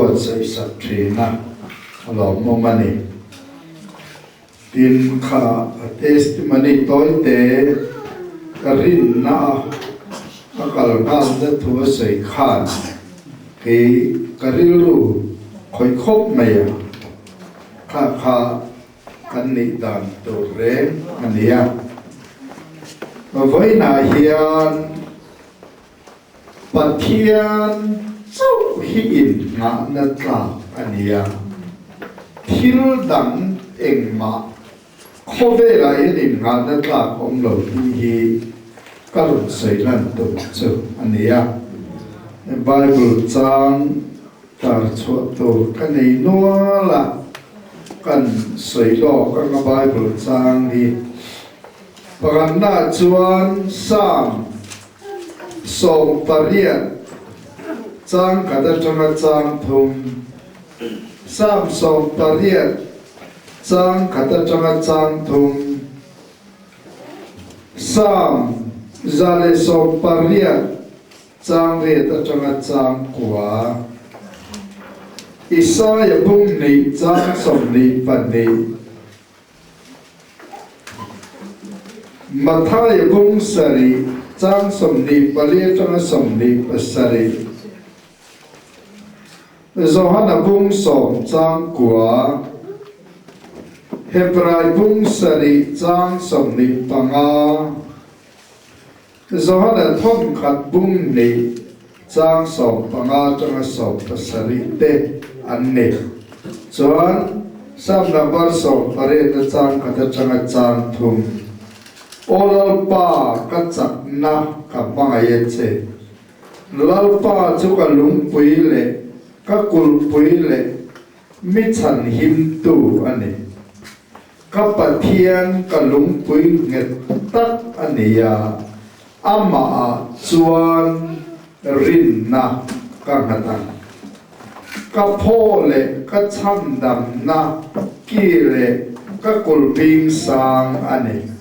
buat sai satrina lo momani tin kha testimony toite karin na akal gan da thu sai khan ke karilu khoi khop maya kha kan ni dan to re ania với na hiền Pathian châu hi in ngã nát la ania thil dang eng ma khove la in ngã nát la ông lo hi karun sei lan to chu ania Bible chang tar chu to kan nei no la kan sei lo kan Bible chang hi pagan na chuan sam som pariat chang kada changa chang thum sam som pariat chang kada changa chang thum sam zale som pariat chang re ta changa chang kwa Isaiah bung ni chang som ni pan ni Matthai bung sari chang som ni pali chang som ni pasari Zohana bung som chang kwa Hebrai bung sari chang som ni panga Zohana thom khat bung ni chang som panga chang som pasari te anne chuan sam number som pare na chang khat chang chang thum Olal pa kacak na kapangaya che lal pa chu ka lung pui le ka kul pui le mi chan him tu ani ka pathian ka lung pui nget tak ani ya ama chuan rin na ka ngatan ka pho le ka cham dam na ki le ka kul ping sang ani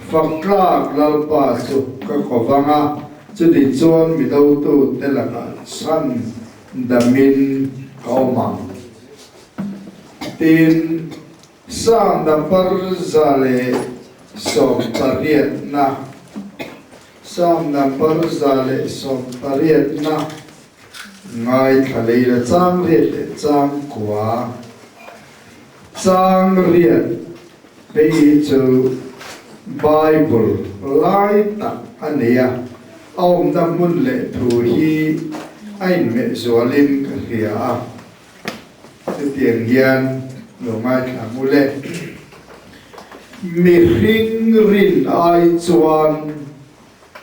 Fakrak lalpa chu ka kovanga chu di chuan mi do tu telaka san damin kauma tin sang dampar zale som pariat na sang dampar zale som pariat na ngai thalei la chang riat chang kwa chang riat be chu Bible lai tak ania ông ta muốn lệ thu hi anh mẹ zualim ka hia tiền hiền lo mai thả mu lệ mi ring rin ai chuan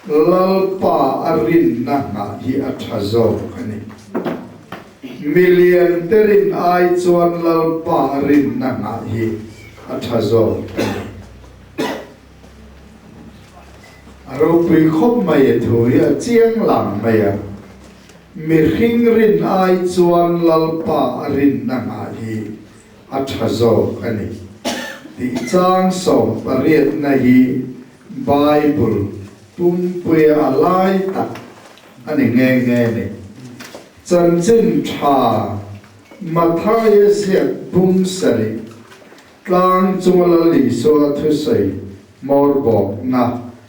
lalpa arin na nga hi athazo kani million terin ai chuan lalpa arin na nga hi athazo kani Aro pui khop mai thui a chiang lang mai a mi hring rin ai chuan lalpa rin na nga hi a thazo kani ti chang som pariat na hi Bible pum pui a lai tak ani nge ni chan chin tha Matthai siak pum sari tlang chungala li so thu sai mor bok na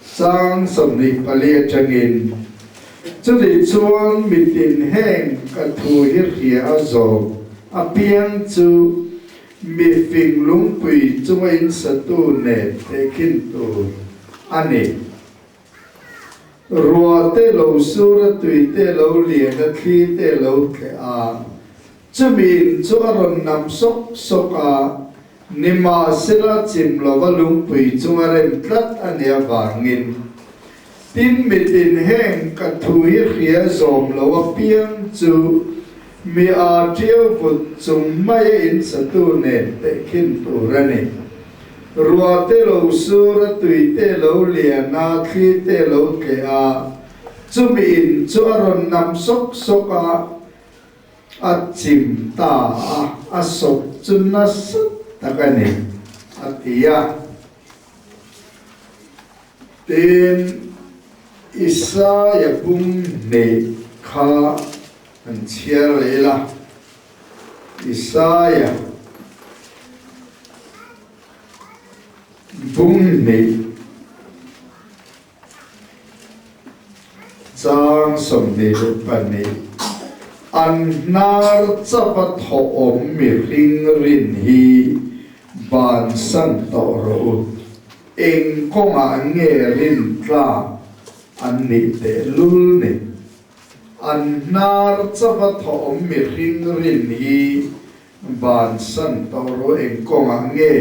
Sang som ni palia changin chu di chuan mi tin heng ka thu hir hia a zo a piang chu mi phing lung pui chuain sa tu ne te kin tu ani ruwa te lo sura tui te lo lia na thi te lo ke a chu min chu aron nam sok sok a Nima sila chim lova lung pui chunga rem tlat ania wangin tin mitin heng ka thui hria zom lova piang chu mi a triau put chung mai in satu ne te kin tu rani ruwa te lo sura tui te lo lia na thi te lo ke a chu mi in chu aron nam sok sok a chim ta a sok chun na sat takani atia ten Isaiah bung ne kha an chia le la Isaiah bung ni trang som ni lupan ni an nar chapat ho om mi ring rin hi ban san to ro eng konga nge rin tla an ni te lul ni an nar chapat ho om mi ring rin hi ban san to ro eng konga nge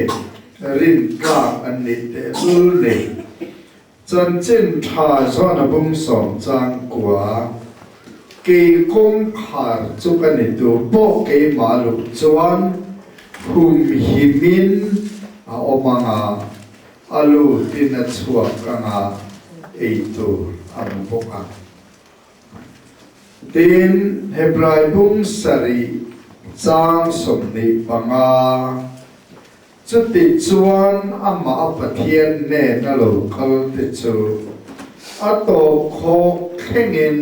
rin tla an ni te lul ni chân chân thà do na bung som chang kwa ke kong khar chu kan ni tu po ke malu chuan hum himin a omanga alu tin a chuak kanga eitu am boka tin hebrai bung sari chang som ni panga chu ti chuan ama pathian ne na lo kal te chu a to kho khengin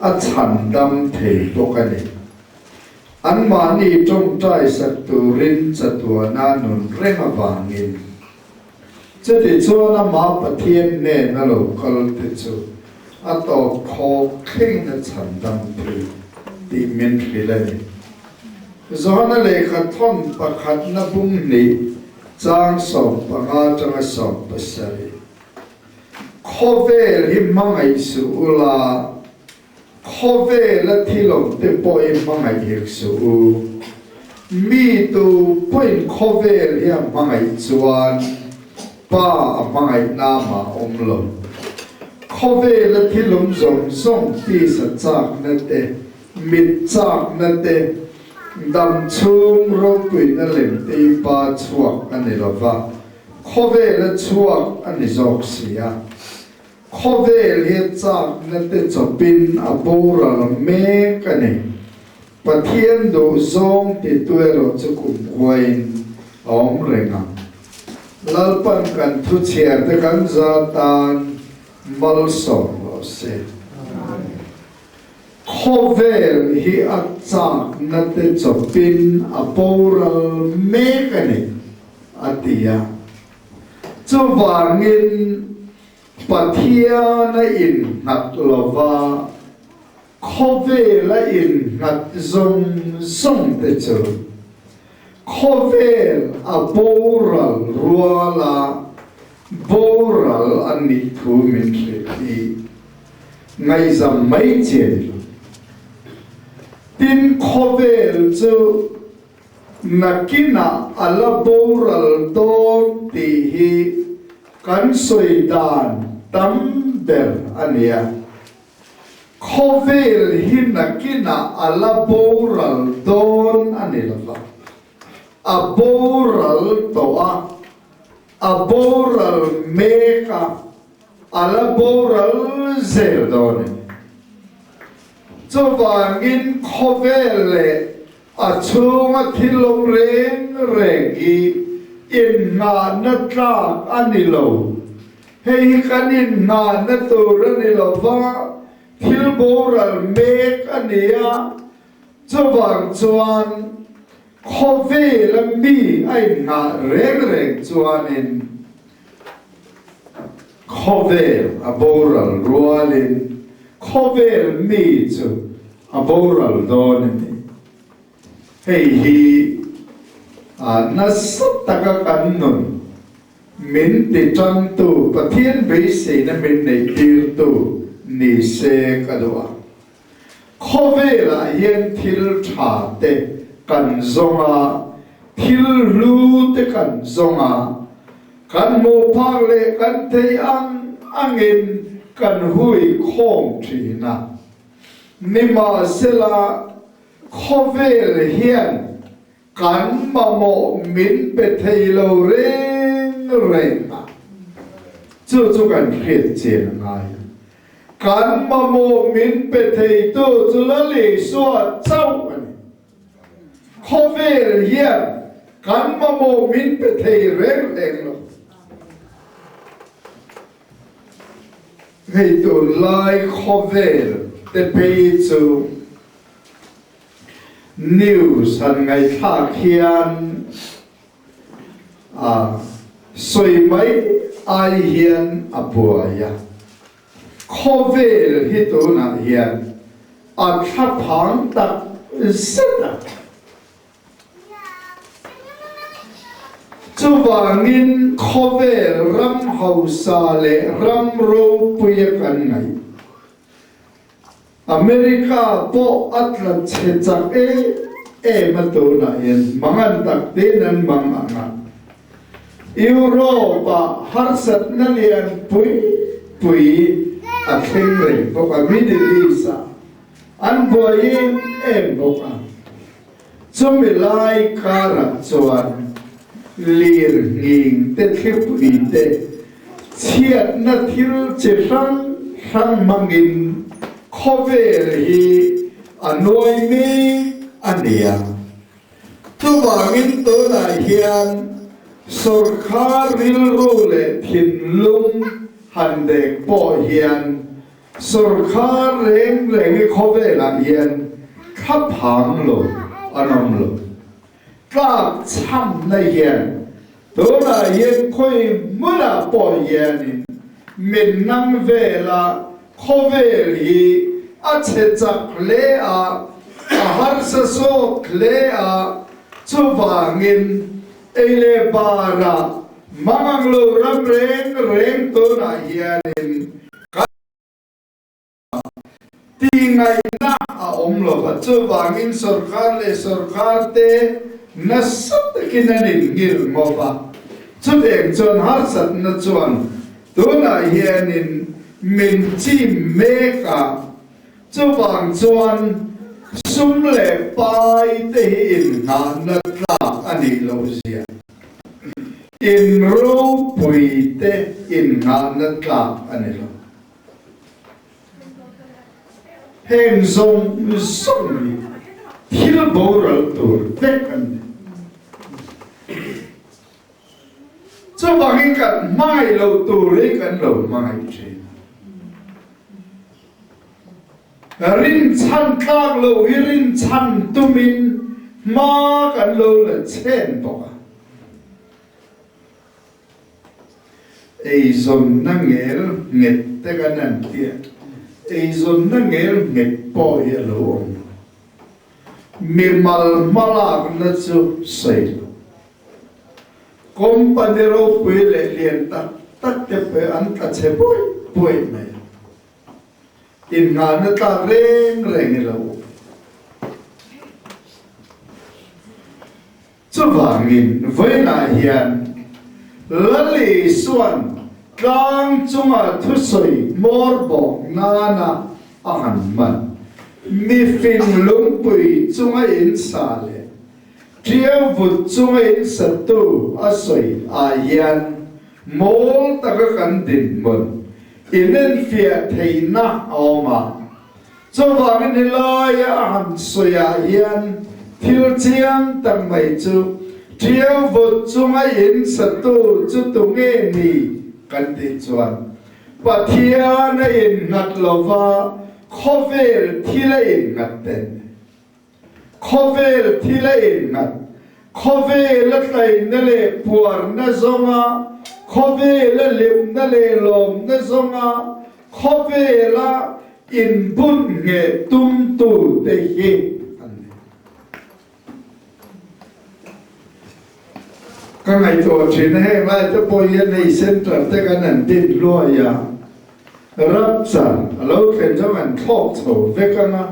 a chan dam thei bokani an mani trong trai sak turin chatua na nun renga wangin chu ti chuan ama pathian ne na lo kal te chu a to kho kheng na chan dam thei ti min thilani Zohana lekha thon pakhat na bung ni chang som panga changa som pasari khovel hi mangai su ula khovel la thilom te poi mangai hek su mi tu point khovel hi mangai chuan pa mangai nama omlo khovel la thilom zom zom ti sa chak na te mit chak na te dam chung ro pui na lem te pa chuak ani lova khove la chuak ani zok sia khove le chak na te chopin abora me kani pathian do zong ti tuero chukum khoin om renga lalpan kan thu chiar te kan za tan mal som lo se khovel hi achak na te chopin aporal mekani atia chuwangin pathiana in nat lova khovela in nat zong zong te chu khovel aporal ruala boral ani thu min thi ngai zam mai chen tin khovel chu nakina alaboral don ti hi kan soidan tamber ania khovel hi nakina alaboral don anilava aboral toa aboral meka alaboral zeldone Chawangin khovele achunga thilom reng rengi in nga na tlak anilo hei kanin nga na turanilo va thilboral mek ania chawang chuan khovele mi ai nga reng reng chuanin khovel aboral rualin khovel mi chu aboral don ni hei hi na sat taka kan nun min ti chang tu pathian be se na min nei tir tu ni se kadwa khovela hian thil tha te kan zonga thil lu te kan zonga kan mo phak le kan thei angin kan hui khom thina nima sela khovel hian kan mamo min pe theilo reng reng chu kan khret chen ngai kan mamo min pe thei tu chu la le so chau ani khovel hian kan mamo min pe thei reng reng lo hei tu lai khovel te pe chu news han ngày thác hiền soi mấy ai hiền apuaya khovel hito na hiền tháp hang tak seta chu wangin khovel ram hausa le ram ro puya kan ngai America po atlat chechak matuna yen mangan tak tinan manganga Europa harsat na lian pui akhengre po Middle East an boyin boka chumilai kara chuan lir nging te thipui te chiat na thil che rang mangin khovel hi anoi mi ania tu wangin to na hian sarkar ril rule thin lung handek po hian sarkar reng khovel a hian khap hang lo anom lo tlak cham na hian to na hian khoi mula po hian min nam vela khovel hi chechak le a harsa so le a chuwangin ele bara mangang lo ram reng to na hianin tingai na om lo pa chuwangin sarkar te nasat kinanin ngil mo pa chudeng chon harsat na chuan to na hianin min chi meka chuwang chuan sum le pai te in na tlak ani lo sia in ro pui te in na tlak ani lo heng zong ni thil boral tur vek an chuwang kan mai lo tur kan lo mai che rin chan tlak lo rin chan tumin ma kan lo le chen boka ei zon na ngel nget te kan an tia ei zon na ngel nget po ye lo mi mal malak na chu sei company ro pui le lien tak te pe an ka che pui mai in nga na ta reng lo chuwangin voina hian lali suan tlang chunga thusoi morbok nana ahan man mi fin lungpui chunga in sale triam vut chunga in satu asoi a hian mol taka kan din mon inen fia theina oma chuwangin hilaya han soya hian thil chiang tang mai chu triam vut chunga in satu chu tunge ni kan ti chuan pathian in ngat lova khovel thila in ngat ten khovel thila in ngat khovel tlai na le puar na zonga khovel lim na le lom na zonga khovela in bun nge tum tu te hi ka ngai to chin he ma te po ye nei center te kan an tin lo ya rap san alo khen jong an thok tho ve kana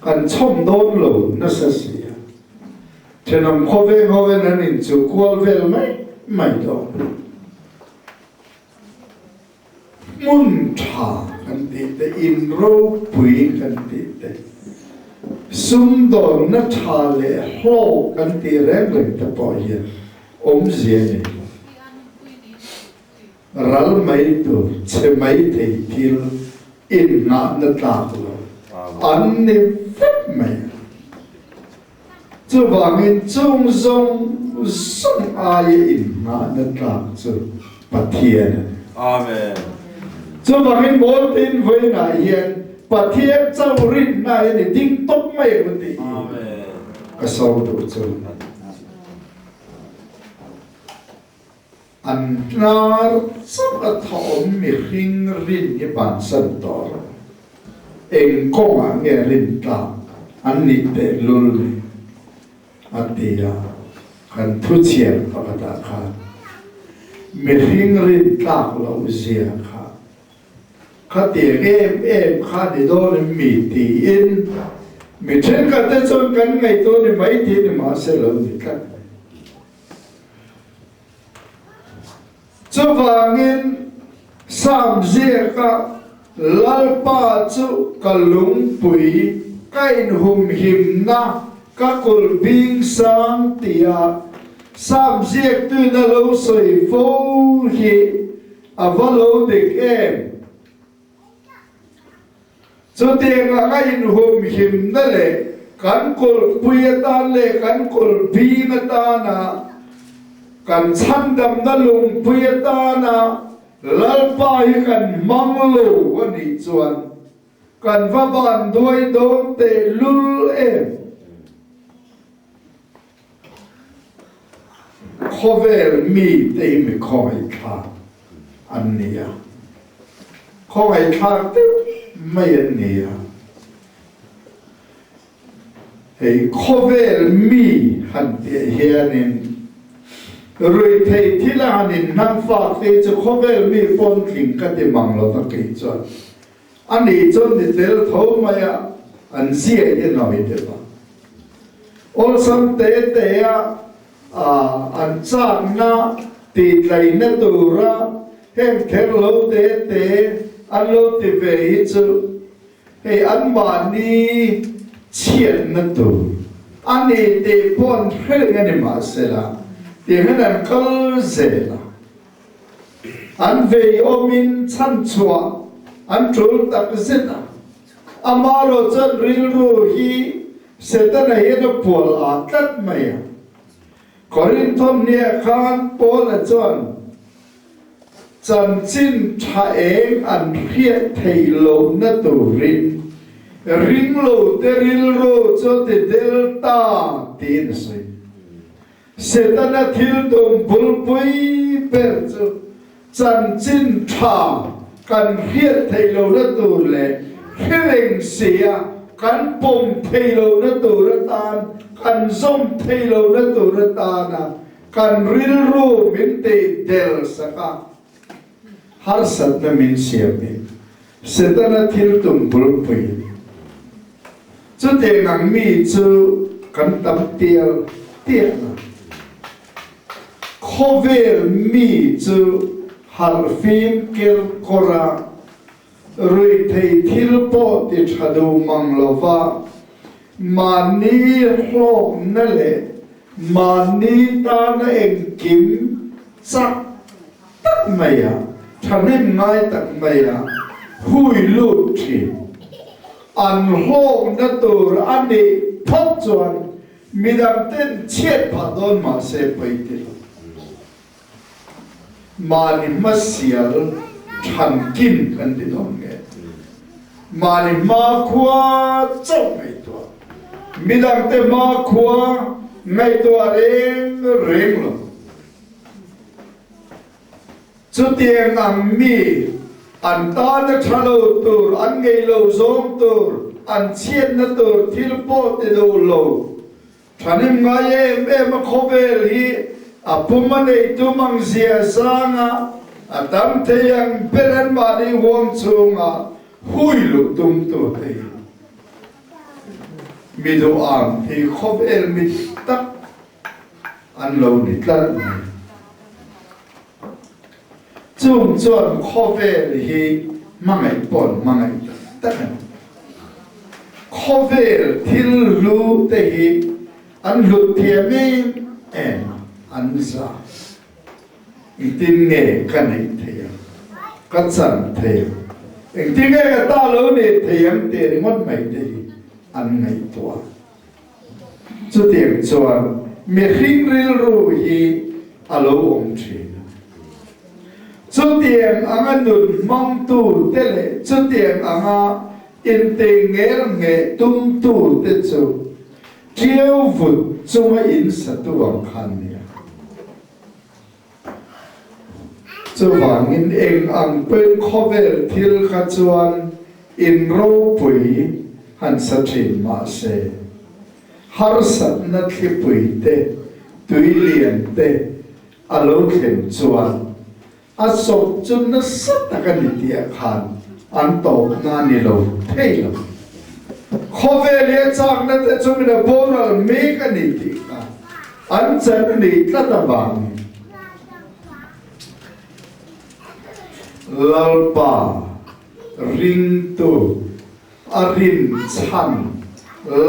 kan chom don lo na sa si thenam khove nan in chu kwal vel mai do mun tha kan ti te in ro pui kan ti te sum do na tha le ho kan ti reng le te po ye om ziene ral mai tu che mai te til in na na ta lo an ni fit mai chu wangin chung zong sung ai in na na ta chu pathian Amen. chu wangin bol tin voi na hian pathian chau rin na ni ding tok mai ti Amen. a sau do chu an nar sắp a thom mi hring rin i ban san tor eng kong a nge rin ta an ni te lul ni atia kan thu chian pakata kha mi hring rin ta lo zia kha kha ti em kha di do mi ti in mi chen ka te chon kan ngai to ni mai ti ni ma se lo ni ka cho vangin sam zia ka lalpa chu kalung pui kain hum him na ka kul bing sang tia sam zia tu na lo soi fo hi avalo dik em cho tiền là cái in hùm hìm đó lệ cắn cột bùi ta lệ cắn cột bì mà ta na cắn chăn đầm nó lùng bùi ta na lal pai cắn mang lù cái này chuan cắn va bàn đuôi đốn tê lul em khó về mi tê mi khó hay khá anh nia khó hay khá tê mấy anh nia hay khó về mi hẳn tê hiền rồi thầy thì là anh năng phát thì cho khó về mi phong kính cái tê mang lo ta kỹ cho anh ấy cho thì tê thấu mà anh dễ yên nói thế ba ôn sam tê tê anh chạm na tì lấy na tu ra hem khéo lâu tê tê anh lâu tê về chứ hey anh mà đi chuyện na tu anh ấy tê phong hết cái này mà sẽ là tê hết anh câu dễ là anh về ôm chăn chua anh trốn tập dịch à amaro chân ril ru hi sẽ ta này nó buồn à tất mày à Korin thom nia khan Paul a chuan chan chin tha eng an riat thei lo na tu ring lo te ril ro cho te delta tin sai setana thil dom bul pui per chu chan chin tha kan riat thei lo na tu le hireng sia kan pom thei lo na tu ra tan kan zom thei lo na tu ra ta na kan ril ru min te del saka har sat na min siam ni setana thil tum bul pui chu te ngang mi chu kan tam tiel tiel na khover mi chu har phim kel kora rồi thầy thil po ti thadu mang lova mani ho na le mani ta na en kim chắc tất mày à thanim ngai tak mày à hui lut thi an ho na tur ani phot chuan midam ten chet phadon ma se paiti mani masial than kim kan di dong nge mani ma khua chau ngai to midang te ma khua ngai to reng reng lo chu tieng ang mi an ta na thalo tur an ngei lo zong tur an chiet na tur thil po te do lo thanim ngai em khovel hi apuma nei tu mang zia sanga Adam theyang peran bani wong chunga hui lu tum tu thei mido am thì khop el mit tak an lo ni tlan chung chuan khop el hi mangai pon mangai tak khop el thil lu te hi an lu thiami en an za tin nghe cái này thầy cắt sẵn thầy tin nghe cái ta lớn này thầy em tiền ngót mày thì ăn ngày tua chú tiền chuan mi khinh ril ru hi alo om chi chú tiền ang nun mong tu te le chú tiền ang in te nghe tum tu te chu chiếu vụt chung in sa tuang khan nia chu wang in eng ang pen khovel thil kha chuan in ro pui han sa thin ma se har sat na thli pui te tui lian te alo khem chuan a sop chun na sat ta kan tia khan an to na ni lo thei lo khovel ye chang na te chu na boral me kan ni ti ka an chan ni tla ta bang lalpa ring tu arin chan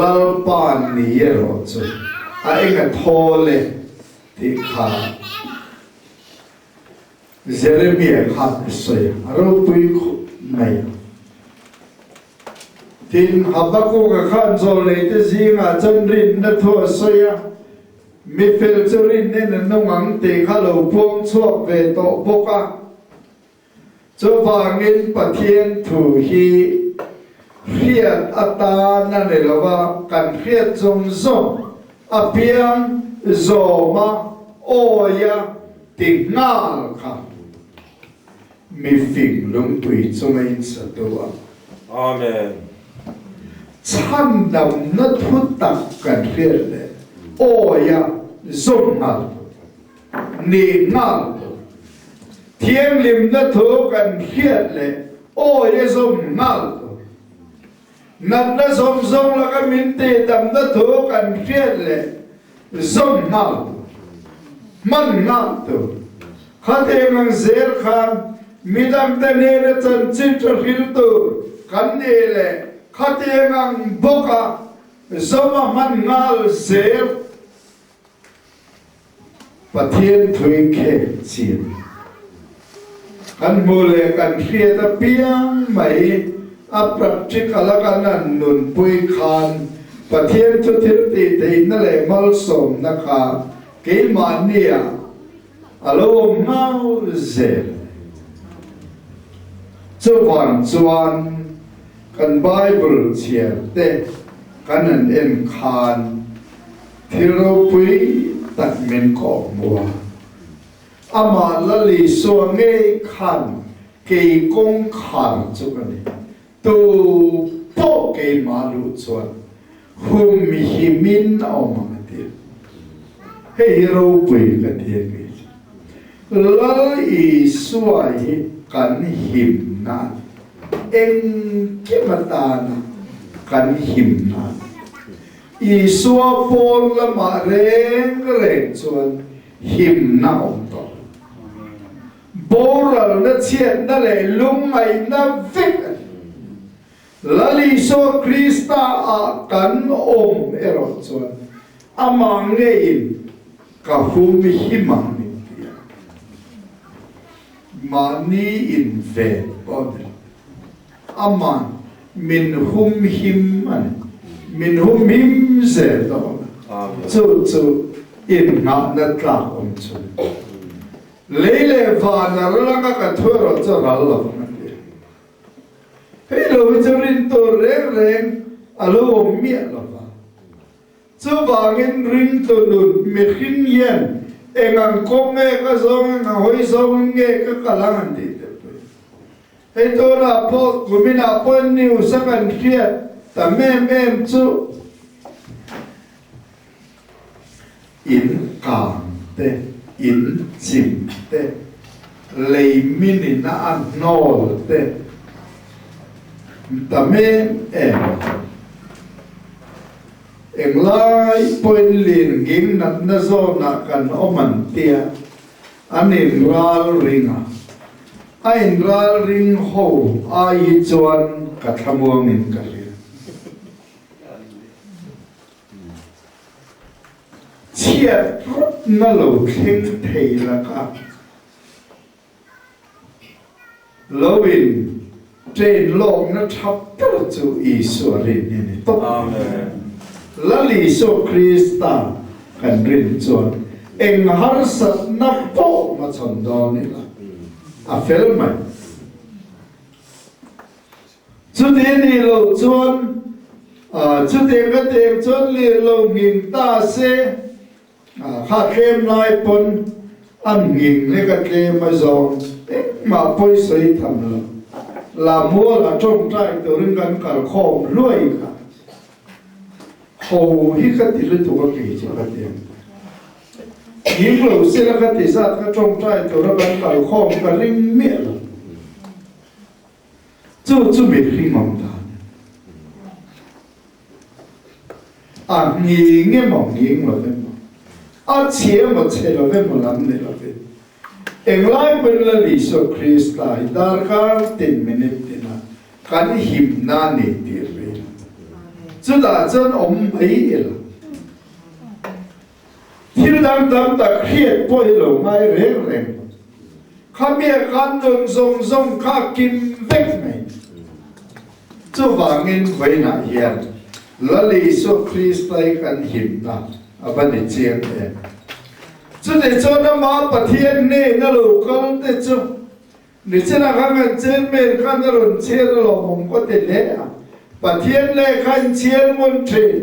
lalpa ni ro chu a enga thole ti kha Jeremiah kha soya aro pui mai tin Habakkuk ka khan zol le te zinga chan rin na tho soya mi fel churin ne na nongang te kha lo pom chuak ve to boka chu wangin pathian thu hi hiat ata na ne lawa kan hiat zong zong apiang zoma oya tingal kha mi phình lung tùy chung in sa tua Amen. chan dam na thu tak kan hiat le oya zong ngal ni ngal thiêng lim na thu kan hiat le oya zong ngal nat na zong zong la ka min te dam na thu kan hiat le zong ngal man ngal tu khate mang zer khan midam te ne na chan chin tra hil tu kan ne le khate mang boka zoma man ngal zer pathian thui khe chin kan mule kan khia ta piang mai a practical kan an nun pui khan pathian thu thil ti te na le mal som na kha ke mania alo mau zer chu wan chuan kan bible chiar te kan an en khan thilo pui tak men ko mua ama lali so nge khan ke kong khan chu kan tu po ke malu chuan hum hi min om ti hei ro pui kan thian nge lal i suai kan him na eng ke matana kan him na i suwa pon la ma reng reng chuan him na om to boral na chiat na le lung mai na vek lali so krista a kan om ero chuan amang nge in ka hum himang ni mani in ve bodri aman min hum him man min hum him ze do chu chu in nga na tla om chu leile va na langa ka thoro cha ral lo hei lo churin to reng reng alo mi lo va chu wangin ring to nun mi khin yen engang kong nge ka zong nga hoi zong nge ka kalangan di te hei to na po kumina pon ni usakan khiat ta mem chu in kang te in chim te lei mini na an nol te ta mem em lai point lin ging nat na zo na kan oman tia anin ral ringa ain ral ring ho ai chuan ka thamuang in ka ri chia na lo thing thei la ka lowin train long na thap chu I suarin ni to Amen. lali so krista kan rin chuan eng har sat na po ma chon do ni la a fel mai chu ni lo chuan chút tiền cái tiền chút liền lâu nghìn ta sẽ khát kem lại pon ăn nghìn lấy cái kem mà dòng mà bôi sấy thầm là mua là trông trai từ riêng gần cả khom nuôi cả hầu hi cái tiền thu cái gì cái tiền những lâu sẽ là cái tiền sát cái trông trai từ riêng gần cả khom cái riêng miệng chú biết riêng mong ta nghĩ nghe mong nghĩ rồi đấy chia một chế rồi đấy một lần này rồi đấy em lại bên là lý số Christ lại dar cả tin mình tin là cái hiểm na này tiền về chú đã chân ông ấy là thiên đàng đàng ta khiết bôi lồng ai rèn rèn khám bia khám đường rong rong khá kim vết này chú vàng in vậy nè hiền là lý số Christ lại cái hiểm na bên này chiang đấy chú để cho nó mà bắt thiên này nó lâu con để cho để cho nó khang ăn trên men khang nó luôn chơi nó lâu không có thể lấy à bắt thiên này khang chơi muốn chơi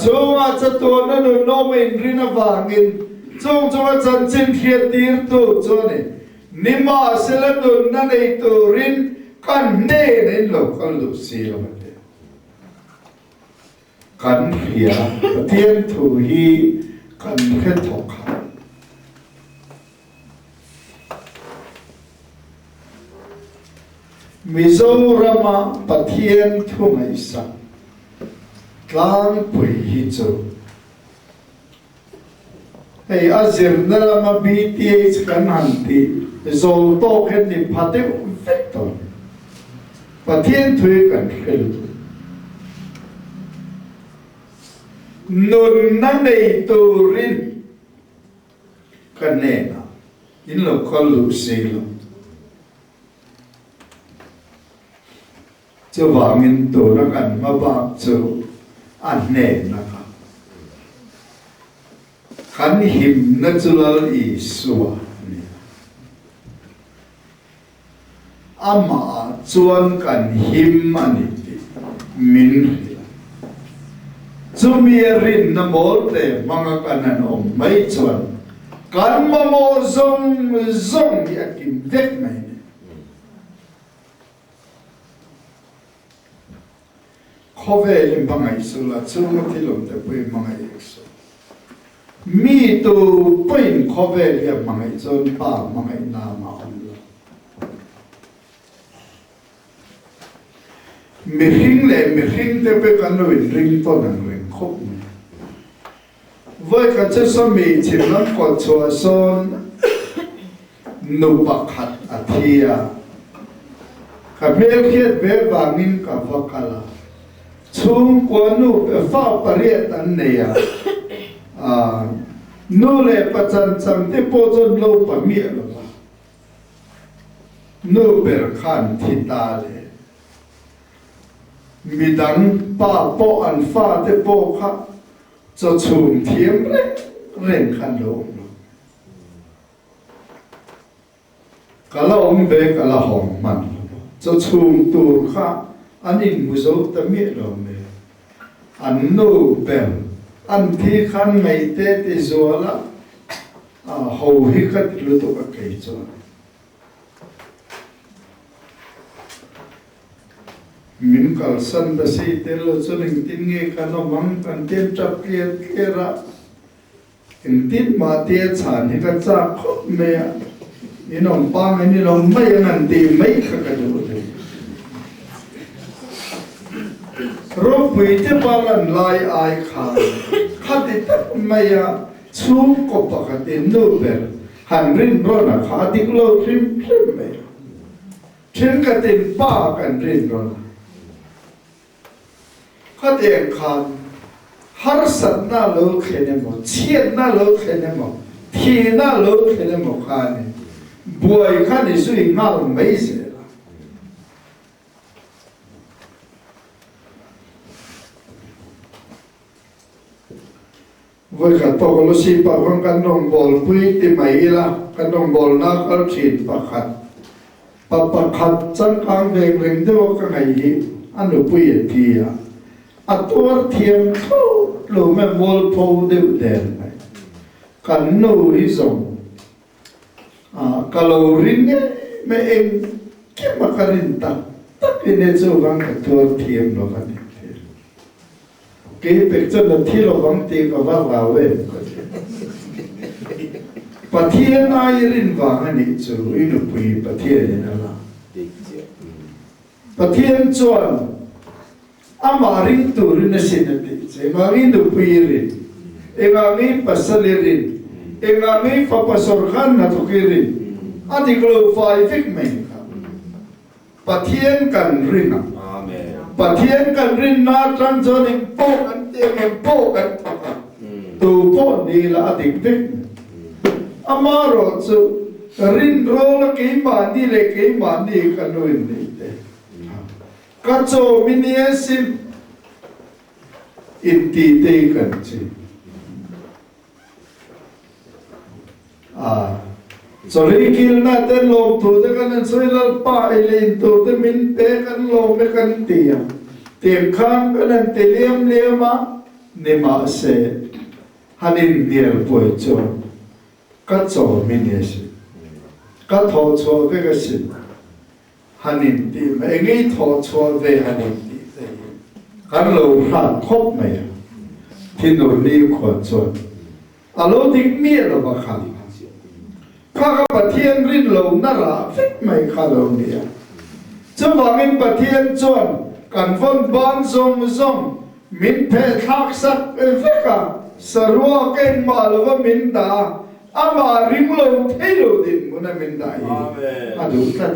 chú mà cho tôi nó luôn nó mình đi nó vàng in chú mà chân trên thiệt tiền tu chú này nhưng mà sẽ là luôn nó này tu rin khang này nên lâu con lâu xí rồi khang hiểu bắt thiên tu hi khang hết thọ Mizorama pathian thungai sa tlang pui hi chu hei azir nalama BTH kan hanti zol to khen ni phate vector pathian thui kan khel nun na nei turin kan ne na in lo kholu selo cho vàng in tổ nó cần mà bạc cho ăn nè nó cả khán hiểm nó cho là ý xua ama chuan cần hiểm anh min cho mirin nó mốt để mang cái anh ông mấy chuan cần mà mô zong zong ya kim vết này khove lim bangai sula chunga thilom te pui mangai ekso mi tu puin khove lia mangai chon pa mangai na ma onla mi hing te pe kan lo ring to nan ring khop voi ka che so mi chin lam ko chua son nu pakhat athia ka mel khiat be bangin ka vakala chung qua nu pha pariat an này nu le pachan cham te po chon lo pa mi lo nu ber khan thita le midang pa po an fa te po kha cho chung thiam le ren khan lo kala om be kala hong man cho chung tu kha anh in mu zo ta mi lo me an no bel an thi khan mai te te zo la ho hi khat lu to ka kai cho min kal san da si te lo cho ning tin nge ka no mang kan tem chap ke ra in tin ma te chan hi ka cha khop me in on pa me ni lo mai ngan ti mai kha ka do rô bùi tế bà lần lại ai khá tế tất maya chú có bà khá tế nô bèl hẳn rinh rô nà khá tế lô rìm maya trên cả tế bà cần rinh rô nà khá tế khá har sat na lo khé nè mò chiết na lo khé nè mò thi na lo khé nè mò khá nè bùi khá nè suy ngào mấy dễ với cả tổ lo si pa vang kan dong bol pui ti mai la kan dong bol na kal thin pa khat chan kang veng reng do ka ngai hi anu pui ti ya ator thiam tho lo me wol po deu den mai kan no hi zong kalau rin me em ke makarin ta ine zo bang ator thiam lo kan ke pek chen na thi lo bang ti ka wa wa we pathian ai rin wang ani chu inu pui pathian na la pathian chuan amaring turin na sinati sa imangin dupirin imangin pasalirin imangin papasorkan na tukirin at iklofay fikmen patien kan rin patien kan rin na transoning po kan tiyang po kan taka tupo nila at iktik amaro so rin rola kay mani kanuin nite katso miniesin intite kanchi so rikil natin lom to de kanan soilal pa ilin to de min pe kan lom me kan tiam khan kanan teliam lema nema se hanin niel poi cho katso miniesin katho cho ke sin hanin ti mai ngai tho cho ve hanin ti kan lo ha khop mai tin no ni khon cho alo dik mi lo ba khan kha pathian rin lo na ra fik mai kha lo ni cho wangin pathian chon kan von ban zong min phe thak sak feka sarwa ken ma lo min da ama ring lo thelo din muna min da amen adu ta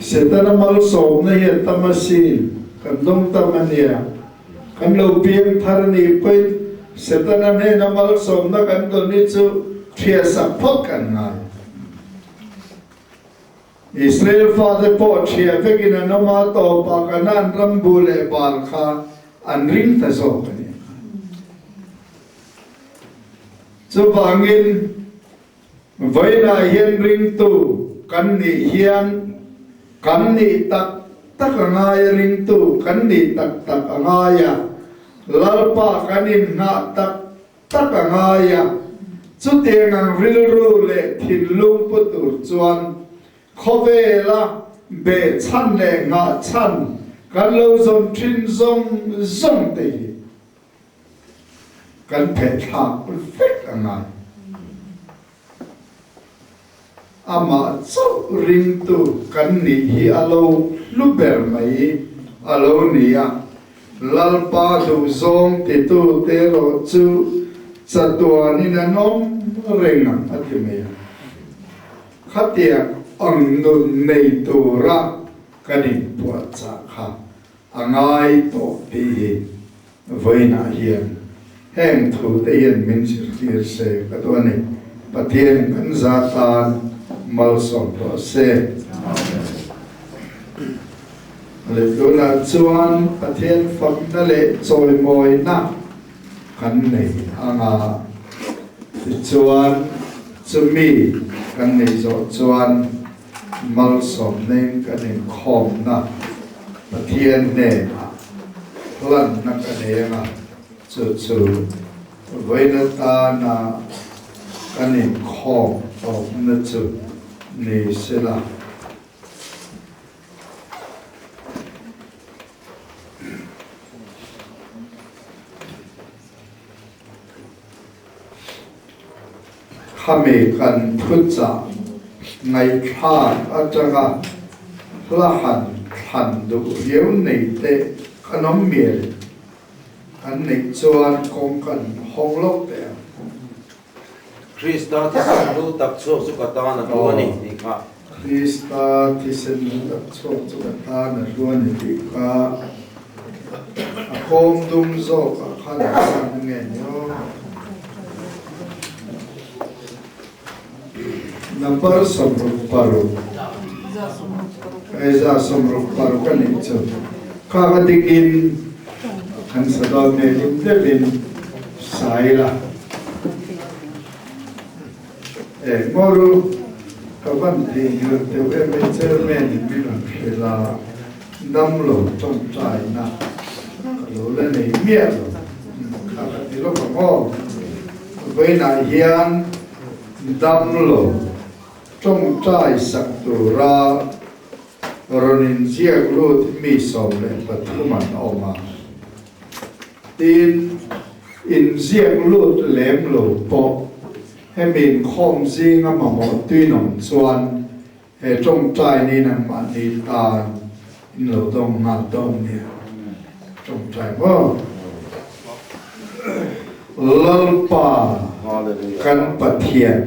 setana mal so na ye tamasil kan dong tamania kan lo piang tharani poi setana ne na mal so na kan do ni chu thia sa phok kan nga Israel father po thia vekina no ma to pa kanan rambule bal kha an ring ta so kani chu bangin vaina hian ring tu kan ni hian kan ni tak angaya ring tu kan ni tak angaya lalpa kanin na tak angaya chu teng ang ril ru le thin lung putur chuan khovela be chan le nga chan kan lo zom thin zong te kan phe thak perfect angai ama so ring tu kan ni hi alo luber mai alo nia lalpa du zong te tu te ro chu chatua ni na nom renga atimea khatia ang nun nei tu ra kanin puat cha kha angai to ti voina hian heng thu te hian min sir tir se katwani patien kan zatan mal som to se le dona chuan patien fak na le choi moi na kan nei anga chuan chumi kan nei zo chuan mal som nen kanin khom na patien ne lan na kanenga chu voina ta na kanin khom to na chu ni sila khame kan thutsa ngai tha atanga lahan than du yeu nei te kanom miel kan nei chuan kong kan honglok te Krista tisan lu tak so sukatana ruani ika Krista tisan lu tak so sukatana ruani ika akom dum zo ka khan sang nge nyo number somruk paru eza somruk paru kan itso kagatigin kan sadam ne intevin saila moru các bạn thì người tiêu em bây giờ mình bị làm thế là năm lỗ trong trái na lỗ lên này miệng các bạn thì lúc mà ngon với này hiền năm lỗ trong trái sắc tu ra rồi nên giết lỗ thì mi sầu lên và thứ mà nó mà tin in giết lỗ lém lỗ bộให้มีข้อมซิงมาหมดตุ้ยหนองส่วนให้จงใจนี่นำมันดีตาเราต้องมาต้องเนี่ยจงใจว่าลลป่ากันปะเทียน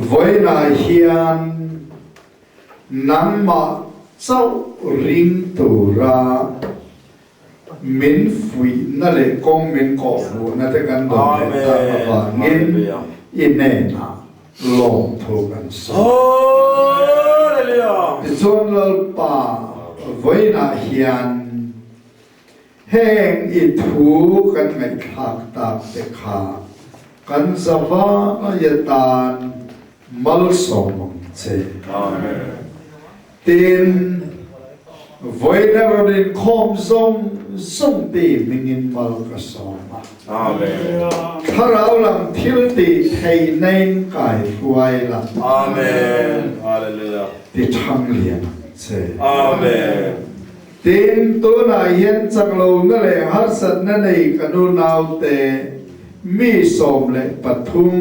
ไว้นาเฮียนน้ำมาเจ้าริงตุรามินฟุยนั่นเลยกงมินกอฟูนั่นแต่กันโดนแต่ตาบางินอินเนน่าลงทุกันสส่วนลป่าไว้นาเฮียนแห้งอิทูกันไม่ขาดตาเตขากันสวะยตานมัลสมเจตินไว้ในระดับคอมส่งตีมิงินมัลกสอมาถ้าเราหลังทิลตีให้ในกายฟวยละที่ทั้งเลียนเจตินตัวไหนเห็นจักรโลนั่นแหละฮัสซันนั่นเองกนูนาวเตมีสมเลยปฐุม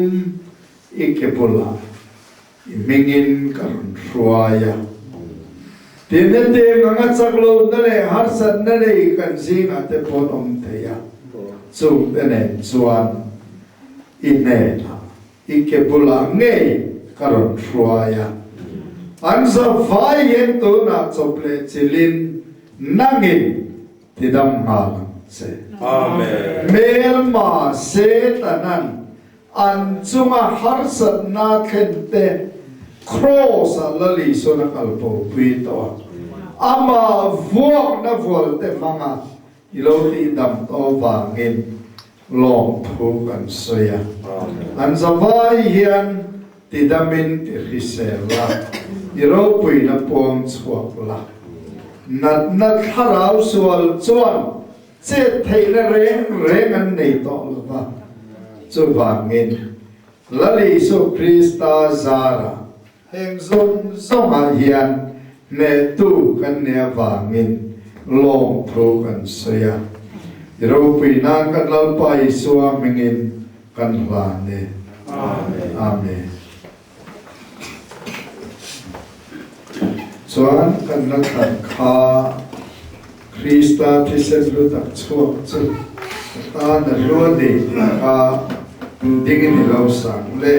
อิเกปุลามิงินกันฟวยทีนี้เองงั้นสักลูกนั่นแหละฮัสซันนั่นเองกันสิงห์เตปอนอมเทียสุดเนี่ยส่วนอินเนน่ะอีกบุลาเงยการุณช่วยอันสับไฟเห็นตัวน่ะจบเลยจิลินนั่งอินที่ดำมาเสเมลมาเสตนันอันจุงฮัสซันน่าเข็นเตcross la li so na kalpo puito ama vuak na vol te manga ilo ti dam to wangin long thu kan soya an zawai hian ti damin ti hisela iro pui na pom chuak la nat tharau sual chuan che theina reng an nei to lova chu wangin la li so krista zara heng zong a hian ne tu kan ne wangin long thu kan soya ro pui na kan lau pai suwa mingin kan hla ne amen chuan kan na khan kha Krista thisen lu tak chuak chu ta na lu ni ka ding ni lo sang le